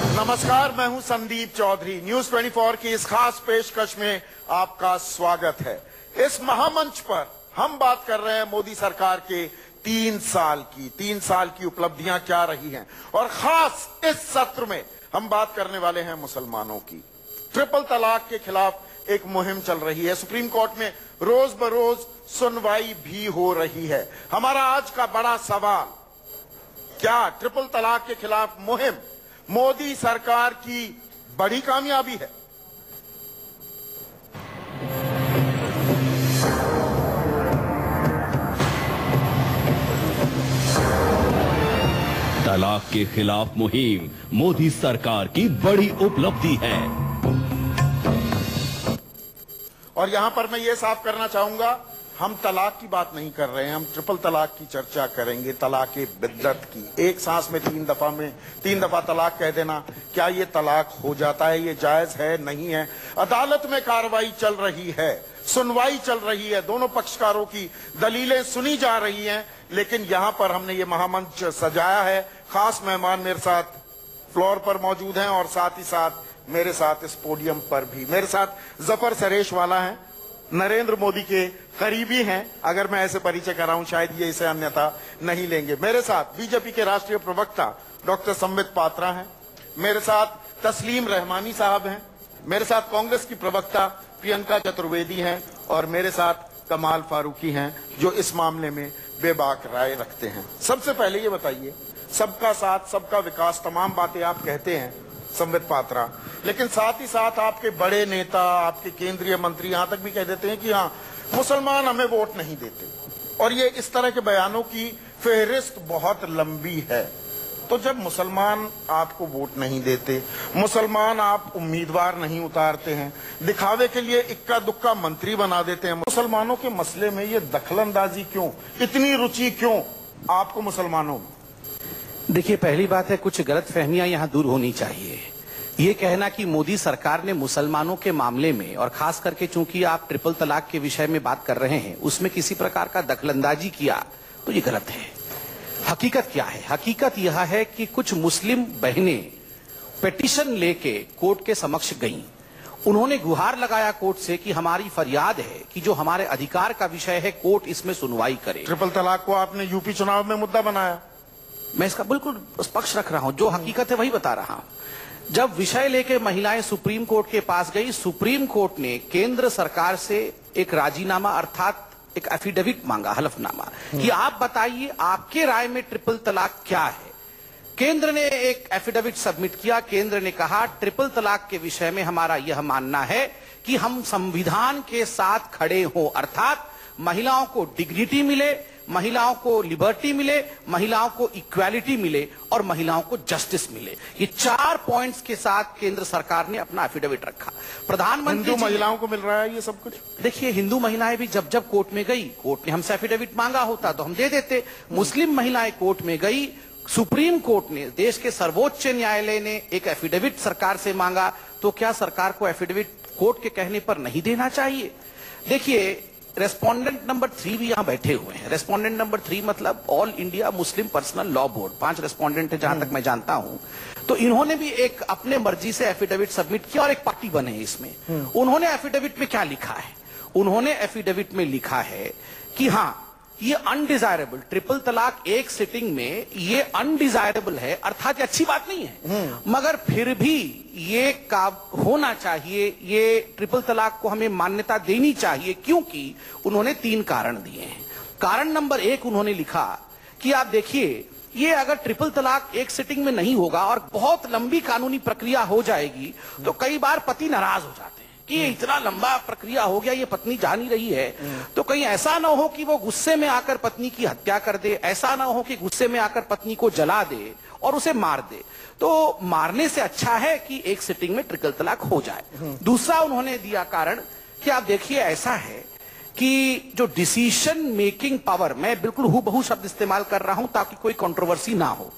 नमस्कार, मैं हूं संदीप चौधरी। न्यूज 24 की इस खास पेशकश में आपका स्वागत है। इस महामंच पर हम बात कर रहे हैं मोदी सरकार के 3 साल की उपलब्धियां क्या रही हैं, और खास इस सत्र में हम बात करने वाले हैं मुसलमानों की। ट्रिपल तलाक के खिलाफ एक मुहिम चल रही है। सुप्रीम कोर्ट में रोज बरोज सुनवाई भी हो रही है। हमारा आज का बड़ा सवाल, क्या ट्रिपल तलाक के खिलाफ मुहिम मोदी सरकार की बड़ी कामयाबी है? तलाक के खिलाफ मुहिम मोदी सरकार की बड़ी उपलब्धि है। और यहां पर मैं ये साफ करना चाहूंगा, हम तलाक की बात नहीं कर रहे हैं, हम ट्रिपल तलाक की चर्चा करेंगे, तलाक बिद्दत की। एक सांस में 3 दफा तलाक कह देना, क्या ये तलाक हो जाता है? ये जायज है, नहीं है? अदालत में कार्रवाई चल रही है, सुनवाई चल रही है, दोनों पक्षकारों की दलीलें सुनी जा रही हैं। लेकिन यहां पर हमने ये महामंच सजाया है। खास मेहमान मेरे साथ फ्लोर पर मौजूद हैं और साथ ही साथ मेरे साथ इस पोडियम पर भी मेरे साथ जफर सरेश वाला हैं, नरेंद्र मोदी के करीबी हैं। अगर मैं ऐसे परिचय कराऊं शायद ये इसे अन्यथा नहीं लेंगे। मेरे साथ बीजेपी के राष्ट्रीय प्रवक्ता डॉक्टर संबित पात्रा हैं, मेरे साथ तस्लीम रहमानी साहब हैं, मेरे साथ कांग्रेस की प्रवक्ता प्रियंका चतुर्वेदी हैं, और मेरे साथ कमाल फारूकी हैं, जो इस मामले में बेबाक राय रखते हैं। सबसे पहले ये बताइए, सबका साथ सबका विकास, तमाम बातें आप कहते हैं संबित पात्रा, लेकिन साथ ही साथ आपके बड़े नेता, आपके केंद्रीय मंत्री यहां तक भी कह देते हैं कि हाँ, मुसलमान हमें वोट नहीं देते। और ये इस तरह के बयानों की फेहरिस्त बहुत लंबी है। तो जब मुसलमान आपको वोट नहीं देते, मुसलमान आप उम्मीदवार नहीं उतारते हैं, दिखावे के लिए इक्का दुक्का मंत्री बना देते हैं, मुसलमानों के मसले में ये दखलंदाजी क्यों, इतनी रुचि क्यों आपको मुसलमानों में? देखिए, पहली बात है, कुछ गलतफहमियां यहां दूर होनी चाहिए। ये कहना कि मोदी सरकार ने मुसलमानों के मामले में, और खास करके चूंकि आप ट्रिपल तलाक के विषय में बात कर रहे हैं, उसमें किसी प्रकार का दखलंदाजी किया, तो ये गलत है। हकीकत क्या है? हकीकत यह है कि कुछ मुस्लिम बहनें पिटीशन लेके कोर्ट के समक्ष गईं। उन्होंने गुहार लगाया कोर्ट से कि हमारी फरियाद है कि जो हमारे अधिकार का विषय है, कोर्ट इसमें सुनवाई करे। ट्रिपल तलाक को आपने यूपी चुनाव में मुद्दा बनाया। मैं इसका बिल्कुल पक्ष रख रहा हूं, जो हकीकत है वही बता रहा हूं। जब विषय लेके महिलाएं सुप्रीम कोर्ट के पास गई, सुप्रीम कोर्ट ने केंद्र सरकार से एक राजीनामा अर्थात एक एफिडेविट मांगा, हलफनामा, कि आप बताइए आपके राय में ट्रिपल तलाक क्या है। केंद्र ने एक एफिडेविट सबमिट किया। केंद्र ने कहा, ट्रिपल तलाक के विषय में हमारा यह मानना है कि हम संविधान के साथ खड़े हों, अर्थात महिलाओं को डिग्निटी मिले, महिलाओं को लिबर्टी मिले, महिलाओं को इक्वालिटी मिले और महिलाओं को जस्टिस मिले। ये 4 पॉइंट्स के साथ केंद्र सरकार ने अपना एफिडेविट रखा। प्रधानमंत्री, हिंदू महिलाओं को मिल रहा है ये सब कुछ? देखिए, हिंदू महिलाएं भी जब जब कोर्ट में गई, कोर्ट ने हमसे एफिडेविट मांगा होता तो हम दे देते। मुस्लिम महिलाएं कोर्ट में गई, सुप्रीम कोर्ट ने, देश के सर्वोच्च न्यायालय ने एक एफिडेविट सरकार से मांगा, तो क्या सरकार को एफिडेविट कोर्ट के कहने पर नहीं देना चाहिए? देखिए, रेस्पोंडेंट नंबर 3 भी यहां बैठे हुए हैं। रेस्पोंडेंट नंबर 3 मतलब all India Muslim personal law board, 5 respondent है जहां तक मैं जानता हूं। तो इन्होंने भी एक अपने मर्जी से एफिडेविट सबमिट किया और एक पार्टी बने इसमें। उन्होंने एफिडेविट में क्या लिखा है? उन्होंने एफिडेविट में लिखा है कि हाँ, ये अनडिजायरेबल, ट्रिपल तलाक एक सिटिंग में ये अनडिजायरेबल है, अर्थात ये अच्छी बात नहीं है, मगर फिर भी ये होना चाहिए, ये ट्रिपल तलाक को हमें मान्यता देनी चाहिए, क्योंकि उन्होंने 3 कारण दिए हैं। कारण नंबर 1, उन्होंने लिखा कि आप देखिए, ये अगर ट्रिपल तलाक एक सिटिंग में नहीं होगा और बहुत लंबी कानूनी प्रक्रिया हो जाएगी, तो कई बार पति नाराज हो जाते हैं कि ये इतना लंबा प्रक्रिया हो गया, ये पत्नी जा नहीं रही है, तो कहीं ऐसा ना हो कि वो गुस्से में आकर पत्नी की हत्या कर दे, ऐसा ना हो कि गुस्से में आकर पत्नी को जला दे और उसे मार दे। तो मारने से अच्छा है कि एक सिटिंग में ट्रिपल तलाक हो जाए। दूसरा उन्होंने दिया कारण कि आप देखिए, ऐसा है कि जो डिसीजन मेकिंग पावर, मैं बिल्कुल हूबहू शब्द इस्तेमाल कर रहा हूं ताकि कोई कंट्रोवर्सी ना हो,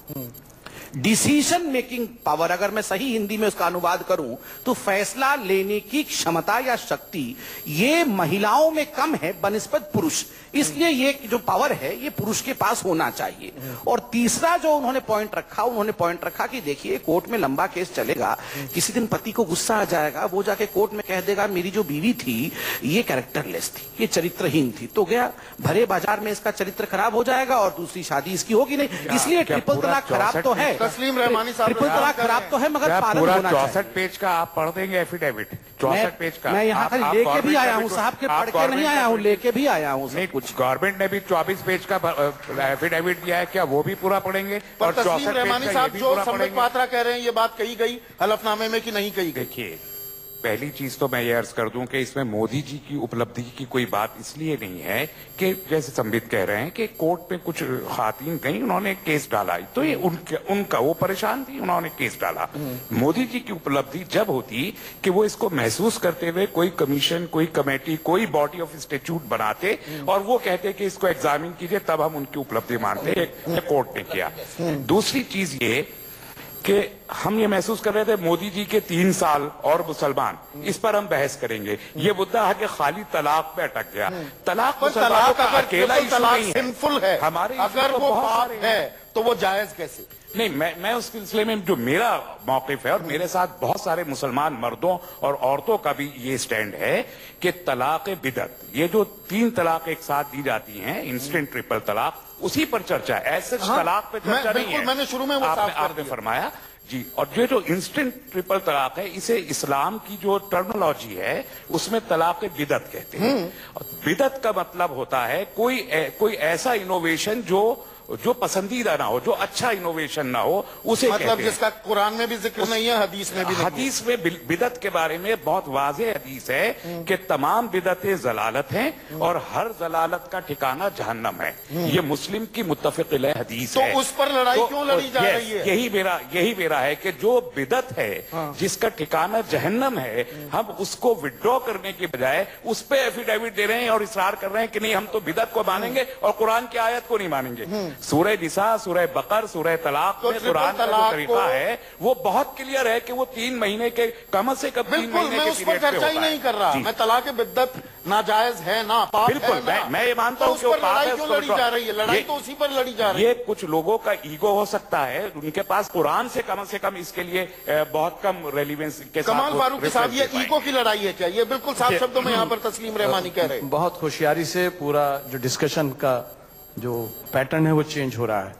डिसीजन मेकिंग पावर, अगर मैं सही हिंदी में उसका अनुवाद करूं तो फैसला लेने की क्षमता या शक्ति ये महिलाओं में कम है बनिस्बत पुरुष, इसलिए ये जो पावर है ये पुरुष के पास होना चाहिए। और तीसरा जो उन्होंने पॉइंट रखा कि देखिए कोर्ट में लंबा केस चलेगा, किसी दिन पति को गुस्सा आ जाएगा, वो जाके कोर्ट में कह देगा मेरी जो बीवी थी ये कैरेक्टरलेस थी, ये चरित्रहीन थी, तो गया भरे बाजार में इसका चरित्र खराब हो जाएगा और दूसरी शादी इसकी होगी नहीं। इसलिए ट्रिपल तलाक खराब तो है, तस्लीम रहमानी साहब, ट्रिपल तलाक खराब तो है, मगर पालन होना चाहिए। 64 पेज का आप पढ़ देंगे एफिडेविट, 64 पेज का। मैं यहाँ खाली लेके भी आया हूँ साहब के, पढ़ के नहीं आया हूँ, लेके भी आया हूँ। नहीं, कुछ गवर्नमेंट ने भी 24 पेज का एफिडेविट दिया है, क्या वो भी पूरा पढ़ेंगे? और तस्लीम रहमानी साहब जो संबित पात्रा कह रहे हैं ये बात कही गई हलफनामे में कि नहीं कही गई? देखिए, पहली चीज तो मैं ये अर्ज कर दूं कि इसमें मोदी जी की उपलब्धि की कोई बात इसलिए नहीं है कि जैसे संबित कह रहे हैं कि कोर्ट में कुछ खातून गई, उन्होंने केस डाला, तो ये उनका वो परेशान थी, उन्होंने केस डाला। मोदी जी की उपलब्धि जब होती कि वो इसको महसूस करते हुए कोई कमीशन, कोई कमेटी, कोई बॉडी ऑफ इंस्टीट्यूट बनाते और वो कहते कि इसको एग्जामिन कीजिए, तब हम उनकी उपलब्धि मानते, कोर्ट ने किया। दूसरी चीज ये कि हम ये महसूस कर रहे थे मोदी जी के 3 साल और मुसलमान, इस पर हम बहस करेंगे। ये मुद्दा है कि खाली तलाक पे अटक गया। तलाक तलाक का अकेला इशू नहीं है, सिंफुल है, हमारे अगर वो पाप है तो वो जायज कैसे? नहीं, मैं उस सिलसिले में जो मेरा मौकिफ है और मेरे साथ बहुत सारे मुसलमान मर्दों और औरतों का भी ये स्टैंड है कि तलाक बिदअत, ये जो 3 तलाक एक साथ दी जाती हैं, इंस्टेंट ट्रिपल तलाक, उसी पर चर्चा है। ऐसे तलाक पे चर्चा नहीं है। मैंने शुरू में वो आपने फरमाया जी। और ये जो इंस्टेंट ट्रिपल तलाक है, इसे इस्लाम की जो टर्मिनोलॉजी है उसमें तलाक बिदअत कहते हैं। और बिदअत का मतलब होता है कोई ऐसा इनोवेशन जो पसंदीदा ना हो, जो अच्छा इनोवेशन ना हो, उसे मतलब जिसका कुरान में भी जिक्र नहीं है, हदीस में भी नहीं। हदीस में बिदअत के बारे में बहुत वाज़ेह हदीस है कि तमाम बिदअतें जलालत हैं और हर जलालत का ठिकाना जहन्नम है। ये मुस्लिम की मुत्तफिक अलैह हदीस है। तो उस पर लड़ाई क्यों लड़ी जा रही है? यही मेरा है कि जो बिदअत है, जिसका ठिकाना जहन्नम है, हम उसको विड्रॉ करने के बजाय उस पर एफिडेविट दे रहे हैं और इसरार कर रहे हैं कि नहीं हम तो बिदअत को मानेंगे और कुरान की आयत को नहीं मानेंगे। सूरह निसा, सूरह बकर, सूरह तलाक में कुरान का जो तरीका है वो बहुत क्लियर है कि वो 3 महीने के कम से कम 3 महीने मैं के उस पर चर्चा ही नहीं कर रहा। मैं तलाक बिद्दत नाजायज है ना पाप है, बिल्कुल मैं ये मानता हूँ कि लड़ाई क्यों लड़ी जा रही है? लड़ाई तो उसी पर लड़ी जा रही है। ये कुछ लोगों का ईगो हो सकता है, उनके पास कुरान से कम इसके लिए बहुत कम रेलिवेंस के साथ। कमाल फारूकी साहब, ये ईगो की लड़ाई है क्या? ये बिल्कुल साफ शब्दों में यहाँ पर तस्लीम रहमानी कह रहे हैं। बहुत होशियारी से पूरा जो डिस्कशन का जो पैटर्न है वो चेंज हो रहा है।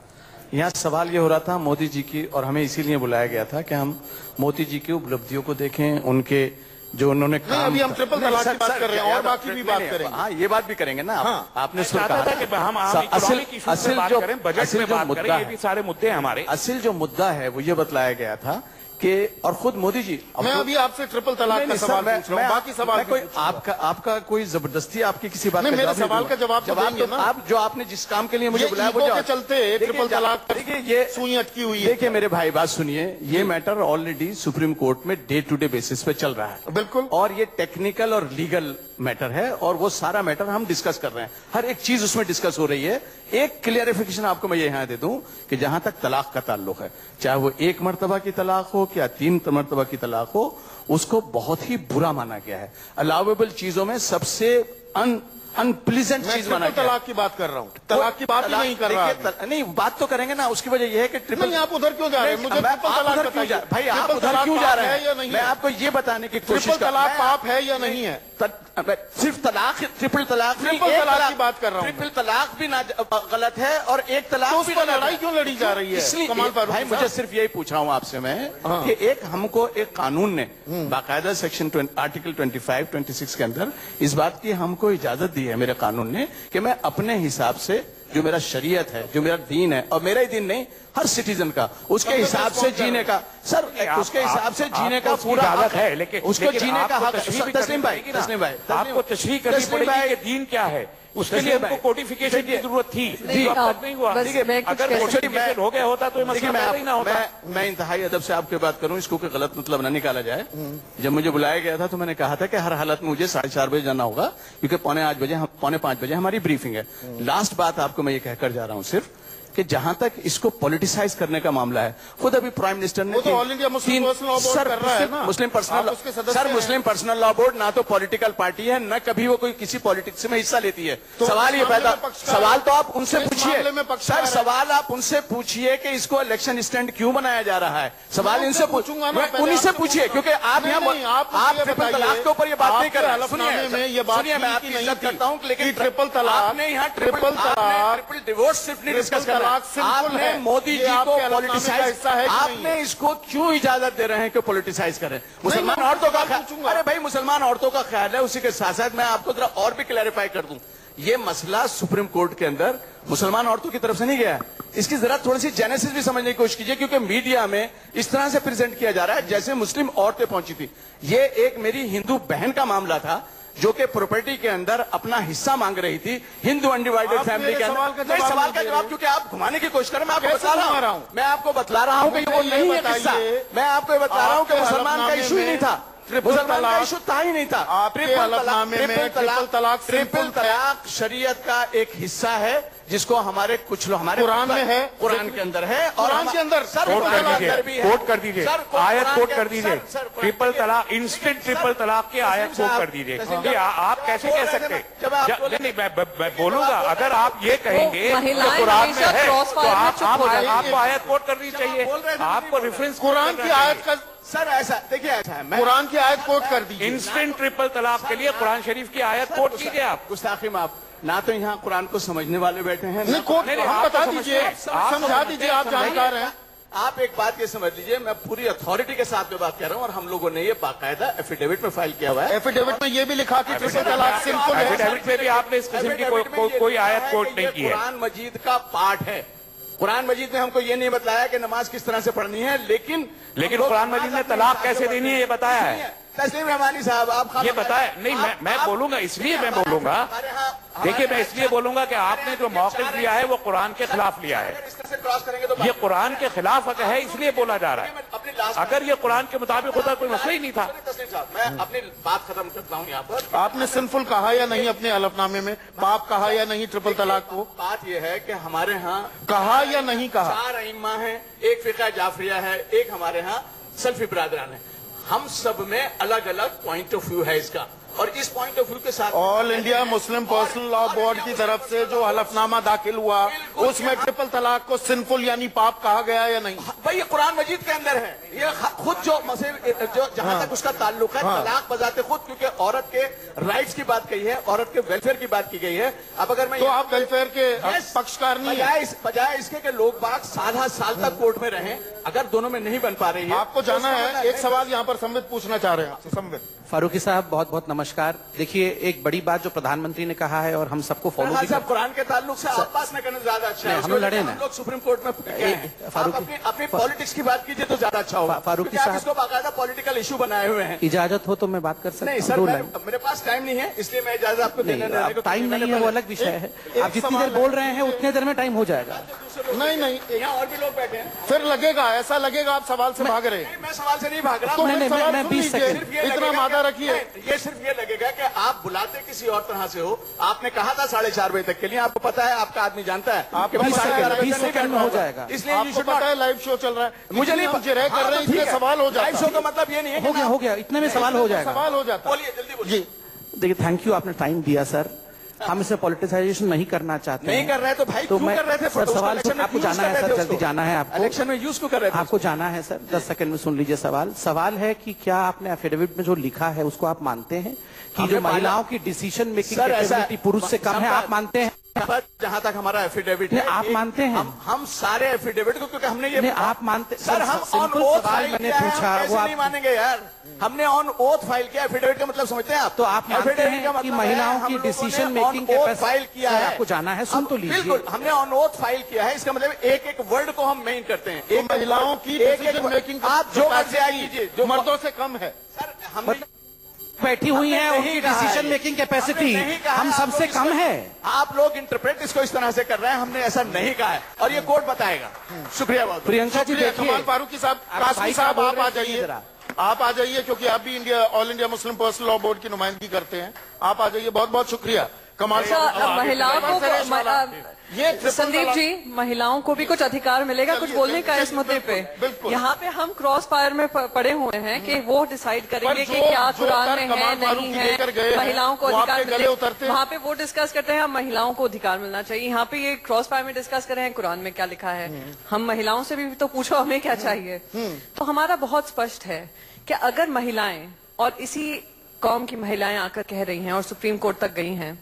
यहाँ सवाल ये हो रहा था मोदी जी की, और हमें इसीलिए बुलाया गया था कि हम मोदी जी की उपलब्धियों को देखें, उनके जो उन्होंने काम। अभी हम ट्रिपल तलाक की बात कर रहे हैं और बाकी भी बात करेंगे। हाँ, ये बात भी करेंगे ना। आपने सुना था कि हम असल जो मुद्दा है, सारे मुद्दे हमारे असल जो मुद्दा है वो ये बतलाया गया था कि, और खुद मोदी जी, मैं अभी आपसे ट्रिपल तलाक का सवाल पूछ रहा हूं, बाकी सवाल कोई आपका कोई जबरदस्ती आपकी किसी बात का मेरे सवाल का जवाब देंगे ना आप, जो आपने जिस काम के लिए मुझे बुलाया वो के चलते ट्रिपल तलाक पर ये सुई अटकी हुई है। देखिए मेरे भाई, बात सुनिए, ये मैटर ऑलरेडी सुप्रीम कोर्ट में डे टू डे बेसिस पे चल रहा है। बिल्कुल। और ये टेक्निकल और लीगल मैटर है और वो सारा मैटर हम डिस्कस कर रहे हैं, हर एक चीज उसमें डिस्कस हो रही है। एक क्लियरिफिकेशन आपको मैं यहाँ दे दूं कि जहां तक तलाक का ताल्लुक है, चाहे वो 1 मरतबा की तलाक हो या 3 मरतबा की तलाक हो, उसको बहुत ही बुरा माना गया है। अलाउेबल चीजों में सबसे अनप्लीजेंट चीज माना गया। तलाक की बात कर रहा हूँ, तलाक की बात नहीं कर रहा। नहीं, बात तो करेंगे ना। उसकी वजह यह है कि ट्रिपल। नहीं, आप उधर क्यों जा रहे हैं? मुझे ट्रिपल तलाक बताइए भाई, आप उधर क्यों जा रहे हैं? मैं आपको ये बताने की कोशिश कर रहा हूं, ट्रिपल तलाक पाप है या नहीं है? सिर्फ तलाक, ट्रिपल तलाक नहीं, ट्रिपल तलाक की बात कर रहा हूँ। ट्रिपल तलाक भी गलत है और 1 तलाक भी। लड़ाई क्यों लड़ी जा रही है? इसलिए भाई मुझे सिर्फ यही पूछ रहा हूँ आपसे मैं कि हमको एक कानून ने बाकायदा सेक्शन आर्टिकल 25, 26 के अंदर इस बात की हमको इजाजत दी है मेरे कानून ने कि मैं अपने हिसाब से, जो मेरा शरीयत है, जो मेरा दीन है, और मेरा ही दीन नहीं हर सिटीजन का, उसके हिसाब से जीने का, सर उसके हिसाब से जीने का पूरा हक है, लेकिन उसको जीने का हक। तस्लीम भाई, आपको तशरीह करनी पड़ेगी कि दीन क्या है, उसके लिए हमको कोडिफिकेशन की जरूरत थी, नहीं हुआ। अगर कोडिफिकेशन हो गया होता तो ये मसला पैदा ही ना होता। मैं इंतहाई अदब से आपके बात करूं, इसको कोई गलत मतलब ना निकाला जाए। जब मुझे बुलाया गया था तो मैंने कहा था कि हर हालत में मुझे 4:30 बजे जाना होगा, क्योंकि 4:45 बजे हमारी ब्रीफिंग है। लास्ट बात आपको मैं ये कहकर जा रहा हूं सिर्फ कि जहां तक इसको पॉलिटिसाइज करने का मामला है, खुद अभी प्राइम मिनिस्टर ने वो तो all India Muslim personal law board कर रहा है ना। मुस्लिम पर्सनल आप उसके सदस्य सर, हैं। मुस्लिम पर्सनल लॉ बोर्ड ना तो पॉलिटिकल पार्टी है, न कभी वो कोई किसी पॉलिटिक्स में हिस्सा लेती है। तो सवाल ये इस मामले पैदा, में पक्षकार सवाल तो आप उनसे इस पूछिए मामले में पक्षकार सर, है। सवाल आप उनसे पूछिए कि इसको इलेक्शन स्टैंड क्यों बनाया जा रहा है। सवाल मैं इनसे उनसे पूछूंगा ना, पहले उन्हीं से आपसे पूछिए, पूछूंगा। क्योंकि आप नहीं, यहाँ नहीं, आप आप मुझे ट्रिपल बताइए, तलाक के ऊपर ये बात नहीं आपके कर रहे हैं। हलफनामे में ये बात सुनिए, मैं की आपकी नहीं इज्जत थी करता हूँ, लेकिन कि ट्रिपल तलाक, आपने यहाँ ट्रिपल तलाक, ट्रिपल डिवोर्स सिर्फ नहीं डिस्कस कर तलाक रहा, सिंपल आपने है। मोदी ये जी आपके को हलफनामे का पॉलिटिसाइज, हिस्सा है कि नहीं आपने है? इसको क्यों इजाजत दे रहे हैं कि पॉलिटिसाइज करें? मुसलमान मैं औरतों का आपसे पूछूंगा। अरे भाई, मुसलमान औरतों का ख्याल है, उसी के साथ साथ मैं आपको जरा और भी क्लैरिफाई कर दूं, ये मसला सुप्रीम कोर्ट के अंदर मुसलमान औरतों की तरफ से नहीं गया है। इसकी जरा थोड़ी सी जेनेसिस भी समझने की कोशिश कीजिए, क्योंकि मीडिया में इस तरह से प्रेजेंट किया जा रहा है जैसे मुस्लिम औरतें पहुंची थी। ये एक मेरी हिंदू बहन का मामला था जो कि प्रॉपर्टी के अंदर अपना हिस्सा मांग रही थी, हिंदू अनडिवाइडेड आप फैमिली मेरे के सवाल अंदर। का नहीं, जवाब सवाल नहीं का दे जवाब रहे। क्योंकि आप घुमाने की कोशिश करें, मैं आपको कैसे बता घुमा रहा रहा हूं, हूं? मैं आपको बतला रहा हूं कि मुझे वो ये नहीं है बताइए, किस्सा। मैं आपको बता रहा हूं कि आपके मुसलमान का हलफनामे इशू ही नहीं था, ट्रिपल मुसलमान का तलाक, इशू था ही नहीं था। आपके हलफनामे में ट्रिपल तलाक ट्रिपल सिंपल तलाक शरीयत का एक हिस्सा है, जिसको हमारे कुछ लोग हमारे कुरान में है, कुरान के अंदर है, और कुरान के अंदर सर कोट कुरान कर के अंदर भी दीजिए, है। कोट कर दीजिए, सर, आयत कुरान कोट के- कर दीजिए, सर, कुरान ट्रिपल के- तलाक, इंस्टेंट ट्रिपल तलाक के आयत तस्लीम कोट साहब, कर दीजिए। तस्लीम ये साहब, आप कैसे बोल कह रहे थे सकते? ना, जब आप बोले- नहीं, मैं बोलूंगा, अगर आप ये कहेंगे कि महिलाएं कुरान में हमेशा है क्रॉस तो फायर में चुप हो जाती हैं। आपको आयत कोट करनी चाहिए, बोल रहे थे, आपको नहीं रेफरेंस कुरान की आयत का, सर ऐसा देखिए, ऐसा है, मैं कुरान की आयत कोट कर दीजिए। इंस्टेंट ट्रिपल तलाक के लिए कुरान शरीफ की आयत कोट कीजिए आप। गुस्ताखी माफ, ना तो यहाँ कुरान को समझने वाले बैठे हैं, नहीं, कोट नहीं, हम आप बता तो दीजिए, समझते हैं, आप समझा दीजिए, आप जानकार हैं। आप एक बात ये समझ लीजिए, मैं पूरी अथॉरिटी के साथ में बात कर रहा हूँ, और हम लोगों ने ये बाकायदा एफिडेविट में फाइल किया हुआ है। एफिडेविट में ये भी लिखा कि ट्रिपल तलाक सिंपल है। एफिडेविट में भी आपने इस किस्म की एफिडेविट में ये कोई लिखा आयत है कोट कि नहीं ये की है। कुरान मजीद का पार्ट है। कुरान मजीद ने हमको ये नहीं बताया कि नमाज किस तरह से पढ़नी है, लेकिन कुरान मजीद ने तलाक कैसे देनी है ये बताया है। तस्लीम रहमानी साहब, आप ये बताया नहीं, मैं बोलूंगा, इसलिए मैं बोलूंगा, देखिए मैं इसलिए बोलूंगा कि आपने जो मौक़िफ़ लिया है वो कुरान के खिलाफ लिया है। इस तरह से क्रॉस करेंगे तो ये कुरान के खिलाफ है, इसलिए बोला जा रहा है। अगर ये कुरान के मुताबिक होता कोई मसला ही नहीं था। तस्लीम साहब, मैं अपनी बात खत्म करता हूँ यहाँ पर। आपने सिंफुल कहा या नहीं अपने हलफनामे में, पाप कहा या नहीं ट्रिपल तलाक को, बात यह है कि हमारे यहाँ कहा या नहीं कहा? 4 अइम्मा हैं, एक फिक़ा जाफरिया है, एक हमारे यहाँ सल्फी बिरादरान है। हम सब में अलग अलग पॉइंट ऑफ व्यू है इसका, और इस पॉइंट ऑफ व्यू के साथ all India Muslim personal law board की तरफ से जो हलफनामा दाखिल हुआ उसमें ट्रिपल तलाक को सिंफुल यानी पाप कहा गया या नहीं? भाई ये कुरान मजीद के अंदर है, ये खुद जो जो जहां तक उसका ताल्लुक है, तलाक बजाते खुद, क्योंकि औरत के राइट्स की बात कही है, औरत के वेलफेयर की बात की गई है। अब अगर मैं तो आप वेलफेयर के पक्षकार नहीं है? बजाय इसके कि लोग बाग साल तक कोर्ट में रहें, अगर दोनों में नहीं बन पा रही है, आपको जाना है। एक सवाल यहाँ पर संबित पूछना चाह रहे हैं आपसे। संबित फारूकी साहब, बहुत बहुत नमस्कार। देखिए, एक बड़ी बात जो प्रधानमंत्री ने कहा है और हम सबको फॉलो भी साहब, कुरान के ताल्लुक से आप पास न करने ज्यादा अच्छा है। हम लोग लड़े ना, हम लोग सुप्रीम कोर्ट में फारूकी, अपनी पॉलिटिक्स की बात कीजिए तो ज्यादा अच्छा होगा। फारूकी आप साहब, इसको बाकायदा पॉलिटिकल इशू बनाए हुए हैं। इजाजत हो तो मैं बात कर सकता नहीं हूँ? Sir, 2 line. मेरे पास टाइम नहीं है, इसलिए मैं इजाजत आपको देने नहीं, टाइम नहीं है वो अलग विषय है। आप जितनी देर बोल रहे हैं उतने देर में टाइम हो जाएगा। नहीं, यहाँ और भी लोग बैठे हैं। फिर लगेगा, ऐसा लगेगा आप सवाल से भाग रहे हैं। मैं सवाल से नहीं भाग रहा। तो नहीं, सवाल मैं सुन 20 लीजिए, सेकंड। इतना मादा रखिए। ये सिर्फ ये लगेगा कि आप बुलाते किसी और तरह से हो। आपने कहा था 4:30 बजे तक के लिए, आपको पता है, आपका आदमी जानता है आपको कि मैं 20 11:30 बजे 20 तक नहीं सेकंड में हो बैठूंगा। जाएगा। इसलिए you आपको should पता not- है लाइव शो चल रहा है, मुझे नहीं मुझे रह कर हाँ, रहे तो हैं, ठीक इसलिए है। सवाल हो लाइव शो जाता का मतलब ये नहीं है कि हो गया, इतने में सवाल हो जाएगा। सवाल हो जाता। बोलिए, जल्दी बोलिए। जी, देखिए, थैंक यू, आपने टाइम दिया सर। हम इसे पॉलिटिसाइजेशन नहीं करना चाहते नहीं हैं। कर रहे तो भाई तो क्यों मैं कर रहे थे? सर, सवाल इलेक्शन में आपको क्यों जाना कर है रहे सर, थे जल्दी उसको? जाना है आपको। इलेक्शन में यूज क्यों कर रहे थे? आपको जाना है सर, 10 सेकंड में सुन लीजिए सवाल। सवाल है कि क्या आपने एफिडेविट में जो लिखा है उसको आप मानते हैं कि जो महिलाओं की डिसीजन मेकिंग सर, ऐसा- कैपेबिलिटी पुरुष से कम है? आप मानते हैं? जहां तक हमारा एफिडेविट है, नहीं, आप मानते हैं? हम सारे एफिडेविट को, क्योंकि हमने ये नहीं, आप मानते सर, हम ऑन सिंपल ओथ सवाल फाइल मैंने किया है, पूछा, हम वो कैसे आप नहीं मानेंगे यार? हमने ऑन ओथ फाइल किया। एफिडेविट का मतलब समझते हैं आप? तो आप मानते Affidavit हैं का कि मतलब महिलाओं है, हम की लोगों ने decision on making oath capacity file किया सर, है। आपको जाना है, सुन तो लीजिए। बिल्कुल, हमने ऑन ओथ फाइल किया है, इसका मतलब एक एक वर्ड को हम मेन करते हैं। तो महिलाओं की डिसीजन मेकिंग आप जो मर्जी आगे कीजिए, जो मर्दों से कम है। सर, हमने बैठी हुई हमने हैं, नहीं उनकी कहा है डिसीजन ये। मेकिंग हमने कैपेसिटी नहीं कहा है, हम आप सबसे लोग कम इसको- है। आप लोग इंटरप्रेट इसको इस तरह से कर रहे हैं, हमने ऐसा नहीं कहा है, और ये कोर्ट बताएगा। शुक्रिया बहुत। प्रियंका जी, शुक्रिया देखिए, कमाल फारूकी साहब, आप कासमी भाई साहब, साहब आप बोल आ रहे हैं, जाइए। जरा। आप आ जाइए, क्योंकि आप भी all India Muslim personal law board की नुमाइंदगी करते हैं। आप आ जाइए, बहुत बहुत शुक्रिया। कमाल महिलाओं को ये संदीप जी, महिलाओं को भी कुछ अधिकार मिलेगा कुछ बोलने का इस मुद्दे पे। यहाँ पे हम क्रॉस फायर में पड़े हुए हैं कि वो डिसाइड करेंगे कि क्या कुरान में है नहीं है, महिलाओं को अधिकार मिले, वहाँ पे वो डिस्कस करते हैं महिलाओं को अधिकार मिलना चाहिए। यहाँ पे ये क्रॉस फायर में डिस्कस कर रहे हैं कुरान में क्या लिखा है। हम महिलाओं से भी तो पूछो हमें क्या चाहिए। तो हमारा बहुत स्पष्ट है कि अगर महिलाएं और इसी कौम की महिलाएं आकर कह रही हैं और सुप्रीम कोर्ट तक गई हैं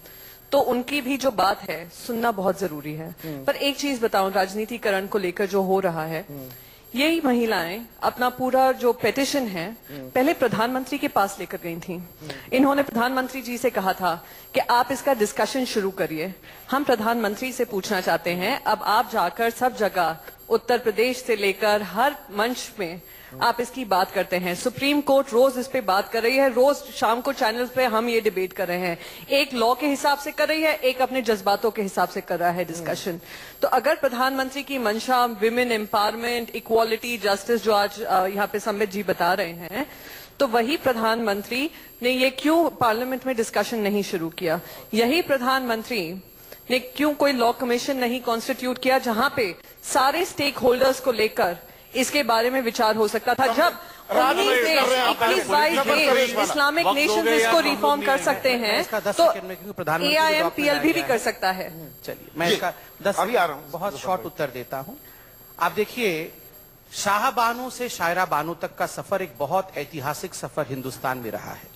तो उनकी भी जो बात है सुनना बहुत जरूरी है। पर एक चीज बताऊं, राजनीतिकरण को लेकर जो हो रहा है, यही महिलाएं अपना पूरा जो पेटिशन है पहले प्रधानमंत्री के पास लेकर गई थी। इन्होंने प्रधानमंत्री जी से कहा था कि आप इसका डिस्कशन शुरू करिए। हम प्रधानमंत्री से पूछना चाहते हैं, अब आप जाकर सब जगह उत्तर प्रदेश से लेकर हर मंच में आप इसकी बात करते हैं। सुप्रीम कोर्ट रोज इस पे बात कर रही है, रोज शाम को चैनल पे हम ये डिबेट कर रहे हैं। एक लॉ के हिसाब से कर रही है, एक अपने जज्बातों के हिसाब से कर रहा है डिस्कशन। तो अगर प्रधानमंत्री की मंशा विमेन एम्पावरमेंट, इक्वालिटी, जस्टिस जो आज यहाँ पे संबित जी बता रहे हैं, तो वही प्रधानमंत्री ने ये क्यों पार्लियामेंट में डिस्कशन नहीं शुरू किया? यही प्रधानमंत्री ने क्यों कोई लॉ कमीशन नहीं कॉन्स्टिट्यूट किया जहां पे सारे स्टेक होल्डर्स को लेकर इसके बारे में विचार हो सकता था? जब 19 देश 21-22 देश इस्लामिक नेशन इसको रिफॉर्म कर सकते हैं तो AIMPLB भी कर सकता है। चलिए मैं इसका 10 अभी आ रहा हूं, बहुत शॉर्ट उत्तर देता हूं। आप देखिए, शाह बानो से शायरा बानो तक का सफर एक बहुत ऐतिहासिक सफर हिंदुस्तान में रहा है।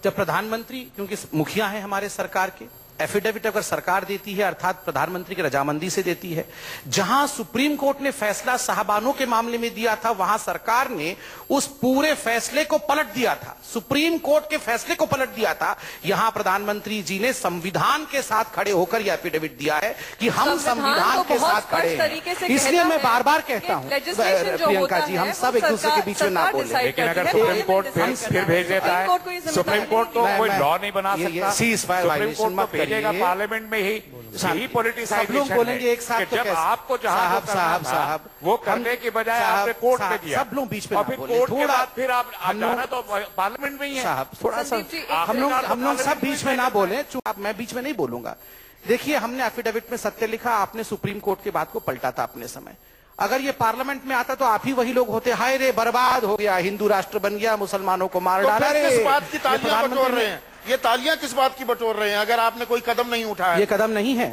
जब प्रधानमंत्री, क्योंकि मुखिया हैं हमारे सरकार के, एफिडेविट अगर सरकार देती है अर्थात प्रधानमंत्री की रजामंदी से देती है, जहां सुप्रीम कोर्ट ने फैसला साहबानों के मामले में दिया था वहां सरकार ने उस पूरे फैसले को पलट दिया था, सुप्रीम कोर्ट के फैसले को पलट दिया था। यहां प्रधानमंत्री जी ने संविधान के साथ खड़े होकर यह एफिडेविट दिया है कि हम संविधान के साथ खड़े हैं। इसलिए मैं बार बार कहता हूं प्रियंका जी, हम सब एक दूसरे के बीच में ना बोले। लेकिन अगर सुप्रीम कोर्ट फिर भेज देता है, सुप्रीम कोर्ट तो कोई लॉ नहीं बना सकता, सुप्रीम कोर्ट तो भेजेगा पार्लियामेंट में ही। यही पॉलिटिसाइजेशन लोग बोलेंगे एक साथ, जब आपको जहां साहब वो करने की बजाय आपने कोर्ट में दिया, सब लोग बीच में और फिर कोर्ट के बाद फिर आप जाना तो पार्लियामेंट में ही है। साहब थोड़ा सा हम लोग सब बीच में ना बोले, मैं बीच में नहीं बोलूंगा। देखिए, हमने एफिडेविट में सत्य लिखा, आपने सुप्रीम कोर्ट की बात को पलटा था अपने समय। अगर ये पार्लियामेंट में आता तो आप ही वही लोग होते, हाय रे बर्बाद हो गया, हिंदू राष्ट्र बन गया, मुसलमानों को मार डाला। किस बात की तालियां बटोर रहे हैं? ये तालियां किस बात की बटोर रहे हैं अगर आपने कोई कदम नहीं उठाया? ये कदम नहीं है,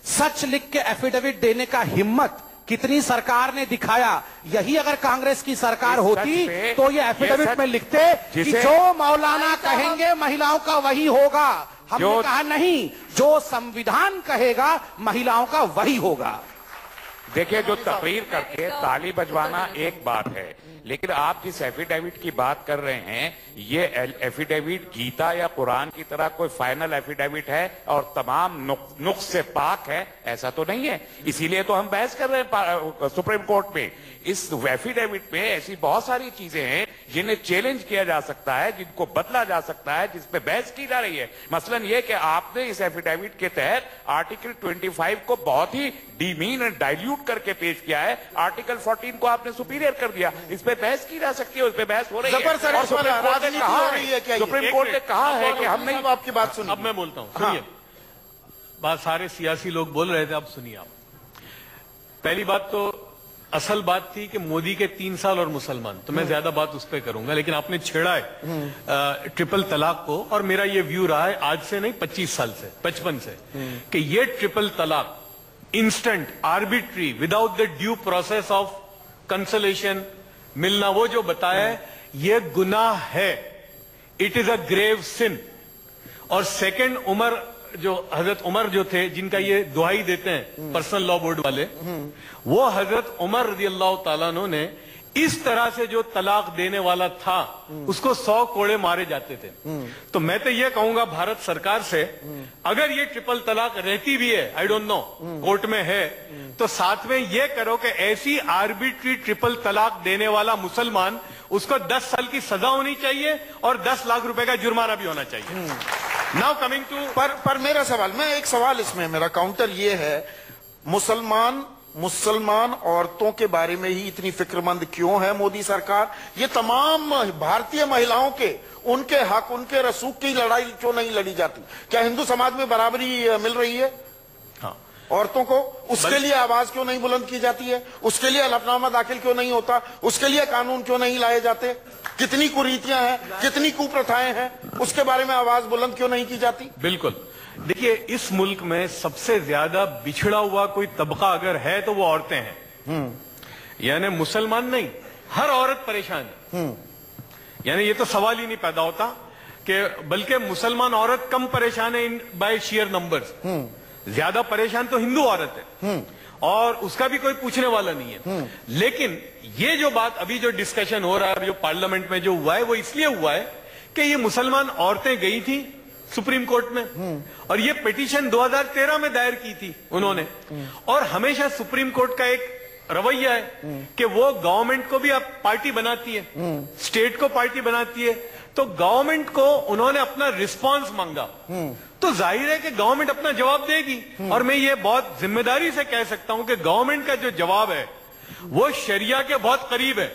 सच लिख के एफिडेविट देने का हिम्मत कितनी सरकार ने दिखाया। यही अगर कांग्रेस की सरकार होती तो ये एफिडेविट में लिखते कि जो मौलाना कहेंगे महिलाओं का वही होगा। हमने कहा नहीं, जो संविधान कहेगा महिलाओं का वही होगा। देखिए, जो तकरीर करके ताली बजवाना एक बात है, लेकिन आप जिस एफिडेविट की बात कर रहे हैं, ये एफिडेविट गीता या कुरान की तरह कोई फाइनल एफिडेविट है और तमाम नुक्स से पाक है, ऐसा तो नहीं है। इसीलिए तो हम बहस कर रहे हैं सुप्रीम कोर्ट में। इस एफिडेविट में ऐसी बहुत सारी चीजें हैं जिन्हें चैलेंज किया जा सकता है, जिनको बदला जा सकता है, जिस पे बहस की जा रही है। मसलन ये कि आपने इस एफिडेविट के तहत आर्टिकल 25 को बहुत ही डीमीन एंड डाइल्यूट करके पेश किया है, आर्टिकल 14 को आपने सुपीरियर कर दिया। इस पे बहस की जा सकती है, उस पे बहस हो रही है। और सुप्रीम कोर्ट ने कहा है कि हम नहीं। आपकी बात सुनिए, अब मैं बोलता हूं, सुनिए। बात सारे सियासी लोग बोल रहे थे, अब सुनिए आप। पहली बात तो असल बात थी कि मोदी के 3 साल और मुसलमान, तो मैं ज्यादा बात उस पर करूंगा, लेकिन आपने छेड़ा है ट्रिपल तलाक को, और मेरा ये व्यू रहा है आज से नहीं 25 साल से, 55 से, कि ये triple talaq instant, arbitrary, without the due process of consolation, मिलना, वो जो बताया है, ये गुनाह है। It is a grave sin. और सेकंड, उमर, जो हजरत उमर जो थे, जिनका ये दुहाई देते हैं पर्सनल लॉ बोर्ड वाले, वो हजरत उमर रज़ी अल्लाह ताला अन्हु ने इस तरह से जो तलाक देने वाला था उसको 100 कोड़े मारे जाते थे। तो मैं तो ये कहूंगा भारत सरकार से, अगर ये ट्रिपल तलाक रहती भी है, आई डोंट नो, कोर्ट में है, तो साथ में ये करो कि ऐसी आर्बिट्री ट्रिपल तलाक देने वाला मुसलमान, उसको 10 साल की सजा होनी चाहिए और 10 लाख रुपए का जुर्माना भी होना चाहिए। नाउ कमिंग टू पर मेरा सवाल, मैं एक सवाल इसमें मेरा काउंटर ये है, मुसलमान मुसलमान औरतों के बारे में ही इतनी फिक्रमंद क्यों है मोदी सरकार? ये तमाम भारतीय महिलाओं के उनके हक, उनके रसूख की लड़ाई क्यों नहीं लड़ी जाती? क्या हिंदू समाज में बराबरी मिल रही है औरतों को? उसके लिए आवाज क्यों नहीं बुलंद की जाती है? उसके लिए हलफनामा दाखिल क्यों नहीं होता? उसके लिए कानून क्यों नहीं लाए जाते? कितनी कुरीतियां हैं, कितनी कुप्रथाएं हैं, उसके बारे में आवाज बुलंद क्यों नहीं की जाती? बिल्कुल। देखिए, इस मुल्क में सबसे ज्यादा बिछड़ा हुआ कोई तबका अगर है तो वो औरतें हैं। यानी मुसलमान नहीं, हर औरत परेशान है। यानी ये तो सवाल ही नहीं पैदा होता कि बल्कि मुसलमान औरत कम परेशान है बाय शेयर नंबर्स। ज्यादा परेशान तो हिंदू औरत है और उसका भी कोई पूछने वाला नहीं है। लेकिन ये जो बात अभी जो डिस्कशन हो रहा है, जो पार्लियामेंट में जो हुआ है, वो इसलिए हुआ है कि ये मुसलमान औरतें गई थी सुप्रीम कोर्ट में और ये पिटीशन 2013 में दायर की थी उन्होंने। और हमेशा सुप्रीम कोर्ट का एक रवैया है कि वो गवर्नमेंट को भी अब पार्टी बनाती है, स्टेट को पार्टी बनाती है। तो गवर्नमेंट को उन्होंने अपना रिस्पांस मांगा, तो जाहिर है कि गवर्नमेंट अपना जवाब देगी। और मैं ये बहुत जिम्मेदारी से कह सकता हूं कि गवर्नमेंट का जो जवाब है वो शरिया के बहुत करीब है।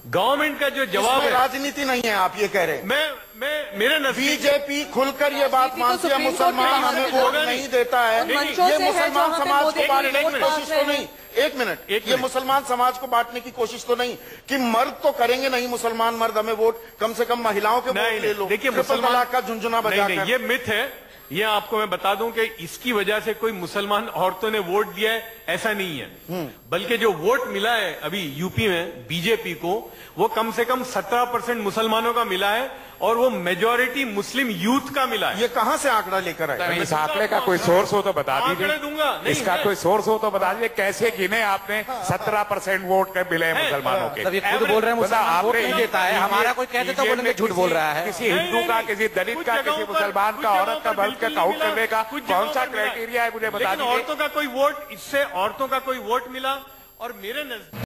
गवर्नमेंट का जो जवाब है, राजनीति नहीं है, आप ये कह रहे हैं। मैं मेरे नजदीक बीजेपी खुलकर ये बात मानती है मुसलमान हमें वोट नहीं देता है। ये मुसलमान समाज को बांटने की कोशिश तो नहीं, एक मिनट, ये मुसलमान समाज को बांटने की कोशिश तो नहीं कि मर्द तो करेंगे नहीं मुसलमान मर्द हमें वोट, कम से कम महिलाओं के वोट ले लो। देखिए, मुसलमान का झुंझुना बजाकर, ये मिथ है। ये आपको मैं बता दूं कि इसकी वजह से कोई मुसलमान औरतों ने वोट दिया है, ऐसा नहीं है। बल्कि जो वोट मिला है अभी यूपी में बीजेपी को, वो कम से कम 17% मुसलमानों का मिला है और वो मेजॉरिटी मुस्लिम यूथ का मिला है। ये कहां से आंकड़ा लेकर आए? इस आंकड़े का कोई सोर्स हो तो बता दीजिए। दूंगा, इसका कोई सोर्स हो तो बता दीजिए, कैसे गिने आपने 17% वोट के मिले मुसलमानों के? ये खुद बोल रहे हैं मुसलमान वोट नहीं देता है, हमारा कोई कहते तो बोलेंगे झूठ बोल रहा है। किसी हिंदू का, किसी दलित का, किसी मुसलमान का, औरत का बल्ब का काउंट करने का कौन सा क्राइटेरिया है, मुझे बता दीजिए। औरतों का कोई वोट, इससे औरतों का कोई वोट मिला और मेरे नजदीक